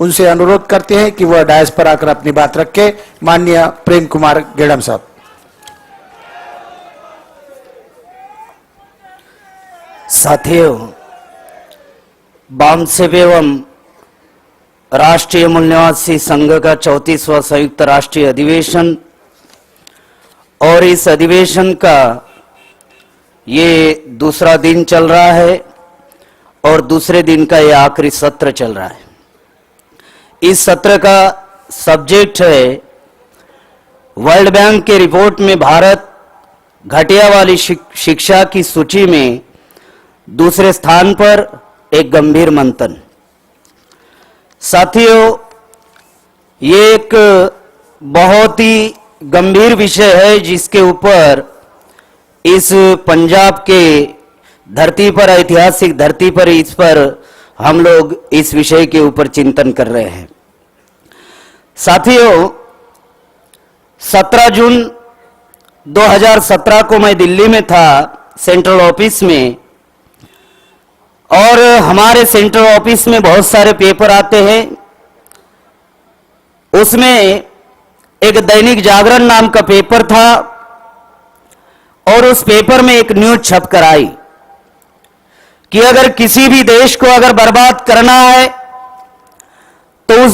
उनसे अनुरोध करते हैं कि वह डायस पर आकर अपनी बात रखें। माननीय प्रेम कुमार गेड़म साहब। साथियों, वामसेव एवं राष्ट्रीय मूल निवासी संघ का 34वां संयुक्त राष्ट्रीय अधिवेशन और इस अधिवेशन का ये दूसरा दिन चल रहा है और दूसरे दिन का ये आखिरी सत्र चल रहा है। इस सत्र का सब्जेक्ट है वर्ल्ड बैंक के रिपोर्ट में भारत घटिया वाली शिक्षा की सूची में दूसरे स्थान पर, एक गंभीर मंथन। साथियों, ये एक बहुत ही गंभीर विषय है जिसके ऊपर इस पंजाब के धरती पर, ऐतिहासिक धरती पर, इस पर हम लोग इस विषय के ऊपर चिंतन कर रहे हैं। साथियों, 17 जून 2017 को मैं दिल्ली में था सेंट्रल ऑफिस में, और हमारे सेंट्रल ऑफिस में बहुत सारे पेपर आते हैं। उसमें एक दैनिक जागरण नाम का पेपर था और उस पेपर में एक न्यूज छप कर आई कि अगर किसी भी देश को अगर बर्बाद करना है तो उस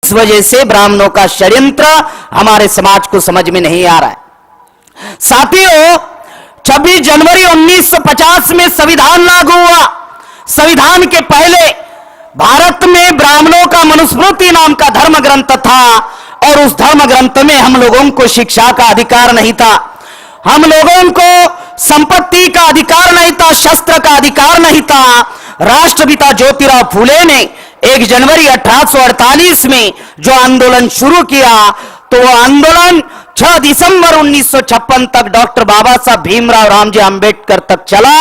वजह से ब्राह्मणों का षड्यंत्र हमारे समाज को समझ में नहीं आ रहा है। साथियों, 26 जनवरी 1950 में संविधान लागू हुआ। संविधान के पहले भारत में ब्राह्मणों का मनुस्मृति नाम का धर्म ग्रंथ था और उस धर्म ग्रंथ में हम लोगों को शिक्षा का अधिकार नहीं था, हम लोगों को संपत्ति का अधिकार नहीं था, शस्त्र का अधिकार नहीं था। राष्ट्रपिता ज्योतिराव फूले ने 1 जनवरी 1848 में जो आंदोलन शुरू किया, तो वो आंदोलन 6 दिसंबर 1956 तक डॉक्टर बाबा साहब भीमराव रामजी अंबेडकर तक चला।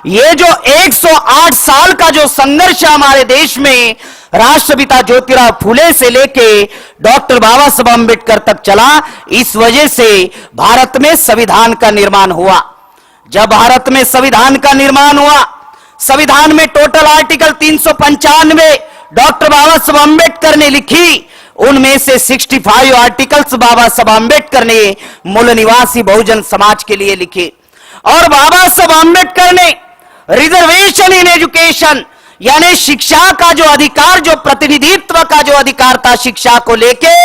ये जो 108 साल का जो संघर्ष है हमारे देश में, राष्ट्रपिता ज्योतिराव फूले से लेके डॉक्टर बाबा साहब अंबेडकर तक चला, इस वजह से भारत में संविधान का निर्माण हुआ। जब भारत में संविधान का निर्माण हुआ, संविधान में टोटल आर्टिकल 395 डॉक्टर बाबा साहब अंबेडकर ने लिखी, उनमें से 65 आर्टिकल्स बाबा साहब अंबेडकर ने मूल निवासी बहुजन समाज के लिए लिखे। और बाबा साहब अंबेडकर ने रिजर्वेशन इन एजुकेशन, यानी शिक्षा का जो अधिकार, जो प्रतिनिधित्व का जो अधिकार था शिक्षा को लेके,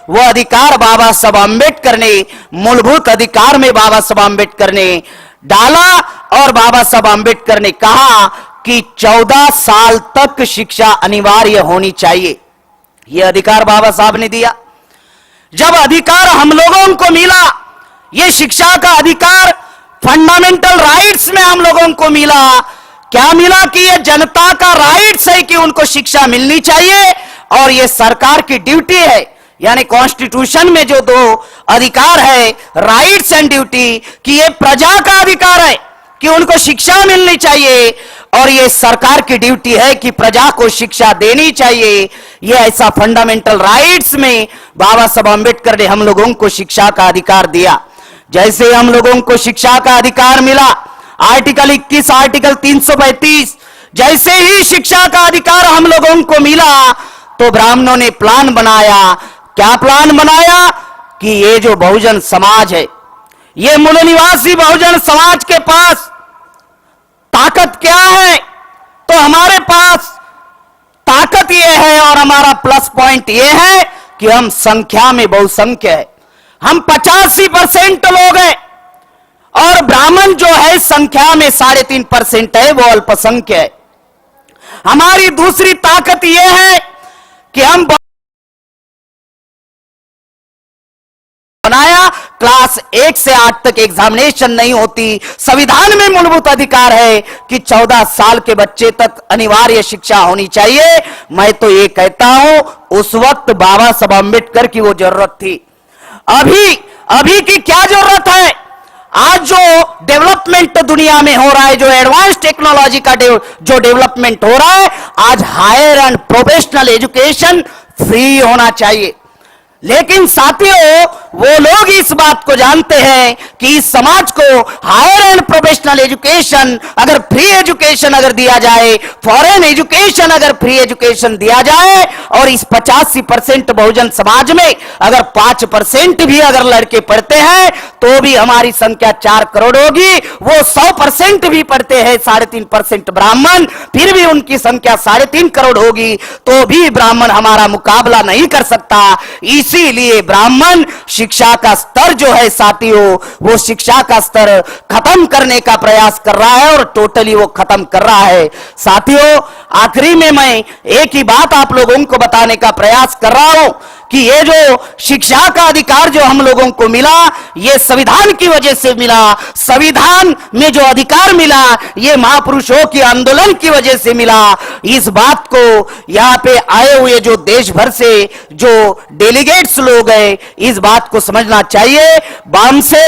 वो अधिकार बाबा साहब अंबेडकर ने मूलभूत अधिकार में बाबा साहब अंबेडकर ने डाला। और बाबा साहब अंबेडकर ने कहा कि 14 साल तक शिक्षा अनिवार्य होनी चाहिए। यह अधिकार बाबा साहब ने दिया। जब अधिकार हम लोगों को मिला, यह शिक्षा का अधिकार फंडामेंटल राइट्स में हम लोगों को मिला। क्या मिला कि यह जनता का राइट्स है कि उनको शिक्षा मिलनी चाहिए और यह सरकार की ड्यूटी है। यानी कॉन्स्टिट्यूशन में जो 2 अधिकार है, राइट्स एंड ड्यूटी, कि यह प्रजा का अधिकार है कि उनको शिक्षा मिलनी चाहिए और यह सरकार की ड्यूटी है कि प्रजा को शिक्षा देनी चाहिए। यह ऐसा फंडामेंटल राइट्स में बाबा साहब अंबेडकर ने हम लोगों को शिक्षा का अधिकार दिया। जैसे हम लोगों को शिक्षा का अधिकार मिला, आर्टिकल 21, आर्टिकल 335, जैसे ही शिक्षा का अधिकार हम लोगों को मिला, तो ब्राह्मणों ने प्लान बनाया। क्या प्लान बनाया कि ये जो बहुजन समाज है, ये मूल निवासी बहुजन समाज के पास ताकत क्या है, तो हमारे पास ताकत यह है और हमारा प्लस पॉइंट यह है कि हम संख्या में बहुसंख्य है। हम 85% लोग हैं और ब्राह्मण जो है संख्या में 3.5% है, वो अल्पसंख्य है। हमारी दूसरी ताकत यह है कि हम बनाया, क्लास 1 से 8 तक एग्जामिनेशन नहीं होती। संविधान में मूलभूत अधिकार है कि 14 साल के बच्चे तक अनिवार्य शिक्षा होनी चाहिए। मैं तो ये कहता हूं, उस वक्त बाबा साहब अंबेडकर की वो जरूरत थी। अभी की क्या जरूरत है? आज जो डेवलपमेंट दुनिया में हो रहा है, जो एडवांस टेक्नोलॉजी का जो डेवलपमेंट हो रहा है, आज higher and professional education free होना चाहिए। लेकिन साथियों, वो लोग इस बात को जानते हैं कि इस समाज को हायर एंड प्रोफेशनल एजुकेशन अगर फ्री एजुकेशन अगर दिया जाए, फॉरेन एजुकेशन अगर फ्री एजुकेशन दिया जाए, और इस 85% बहुजन समाज में अगर 5% भी अगर लड़के पढ़ते हैं तो भी हमारी संख्या 4 करोड़ होगी। वो 100% भी पढ़ते हैं, 3.5% ब्राह्मण, फिर भी उनकी संख्या 3.5 करोड़ होगी, तो भी ब्राह्मण हमारा मुकाबला नहीं कर सकता। इसीलिए ब्राह्मण शिक्षा का स्तर जो है साथियों, वो शिक्षा का स्तर खत्म करने का प्रयास कर रहा है और टोटली वो खत्म कर रहा है। साथियों, आखिरी में मैं एक ही बात आप लोगों को बताने का प्रयास कर रहा हूं कि ये जो शिक्षा का अधिकार जो हम लोगों को मिला, ये संविधान की वजह से मिला। संविधान में जो अधिकार मिला, ये महापुरुषों के आंदोलन की वजह से मिला। इस बात को यहां पे आए हुए जो देश भर से जो डेलीगेट्स लोग हैं, इस बात को समझना चाहिए। बाम से